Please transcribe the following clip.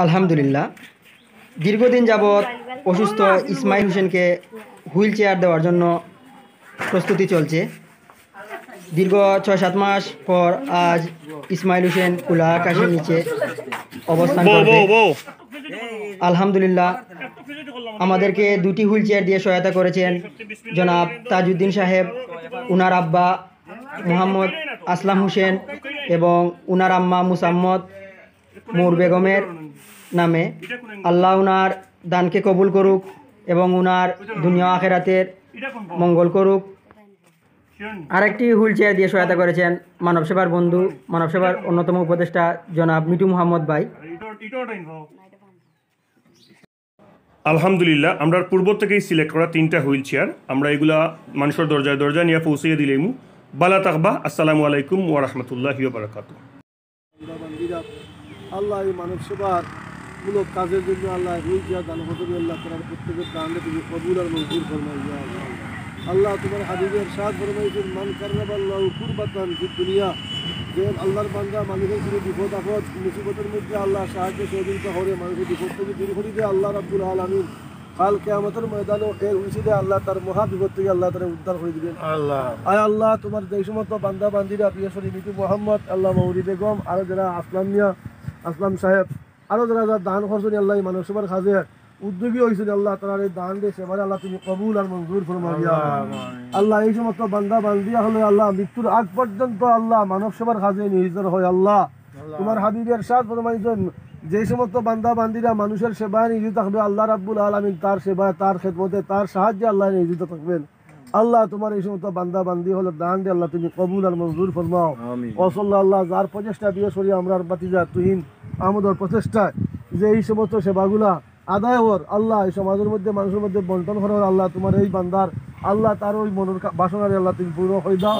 আলহামদুলিল্লাহ, দীর্ঘদিন যাবৎ অসুস্থ ইসমাইল হোসেনকে হুইল চেয়ার দেওয়ার জন্য প্রস্তুতি চলছে। দীর্ঘ 6-7 মাস পর আজ ইসমাইল হোসেন খোলা আকাশের নিচে অবস্থান করবে। আলহামদুলিল্লাহ, আমাদেরকে 2টি হুইল চেয়ার দিয়ে সহায়তা করেছেন জনাব তাজউদ্দিন সাহেব, উনার আব্বা মোহাম্মদ আসলাম হোসেন এবং উনার আম্মা মুসাম্মদ মৌর বেগমের নামে। আল্লাহ উনার দানকে কবুল করুক এবং উনার দুনিয়া আখেরাতের মঙ্গল করুক। আরেকটি হুইল চেয়ার দিয়ে সহায়তা করেছেন মানব সেবার বন্ধু, মানব সেবার অন্যতম উপদেষ্টা জনাব মিঠু মোহাম্মদ ভাই। আলহামদুলিল্লাহ, আমরা পূর্ব থেকেই সিলেক্ট করা 3টা হুইল চেয়ার আমরা এগুলা মানুষের দরজায় দরজায় নিয়ে পৌঁছিয়ে দিলেমু। বালা তাকবা। আসসালামু আলাইকুম ওয়া রাহমাতুল্লাহি ওয়া বারাকাতুহু। আল্লাহ এই মানব সেবার মূলক কাজের জন্য আল্লাহ হুইল চেয়ার দান করতে আল্লাহ তোমার প্রত্যেকের দানকে তুমি কবুল আর মঞ্জুর ফরমাইয়া। আল্লাহ তোমার হাবিবের সাথ ফরমাইছেন মান কাররাবাল্লাহু কুরবাতান ফিদ দুনিয়া, যে আল্লাহর বান্দা মানুষের কোনো বিপদ আপদ মুসিবতের মধ্যে আল্লাহ সাহায্য সহযোগিতা করে মানুষের বিপদ থেকে দূর করে দিয়ে আল্লাহ রাব্বুল আলামিন কাল কিয়ামতের ময়দানে এর উচিতে আল্লাহ তার মহা বিপদ থেকে আল্লাহ তারা উদ্ধার করে দিবেন। আয় আল্লাহ তোমার যে সমস্ত বান্দা বান্দিরা বিশেষত মিঠু মোহাম্মদ, আল্লাহ মৌরি বেগম, আরও যারা আসলাম সাহেব, আরও যারা দান করছেন আল্লাহ মানব সেবার কাজে উদ্যোগী হয়েছেন আল্লাহ তারা এই দান দিয়ে সেবারে আল্লাহ তুমি কবুল আর মঞ্জুর ফরমাইয়া। আল্লাহ এই সমস্ত বান্দা বান্দিয়া হলে আল্লাহ মৃত্যুর আগ পর্যন্ত আল্লাহ মানব সেবার কাজে নিয়োজিত হয়। আল্লাহ তোমার হাবিবের সাথ ফরমাইছেন যে সমস্ত বান্দা বান্দিরা মানুষের সেবায় নিয়োজিত থাকবে আল্লাহ রাব্বুল আলামিন তার সেবায়, তার খেদমতে, তার সাহায্যে আল্লাহ নিয়োজিত থাকবেন। আল্লাহ তোমার এই সমস্ত বান্দা বান্দি হলো দান দিয়ে আল্লাহ তুমি কবুল আর মঞ্জুর ফরমাও। ওসল্লাহ আল্লাহ যার প্রচেষ্টা বিয়ে সরি আমরা বাতিজা তুহিন আহমদের প্রচেষ্টায় যে এই সমস্ত সেবাগুলা আদায় হওয়ার আল্লাহ এই সমাজের মধ্যে মানুষের মধ্যে বন্টন করার আল্লাহ তোমার এই বান্দার আল্লাহ তার ওই মনের বাসনারে আল্লাহ তুমি পূর্ণ হয়ে দাও।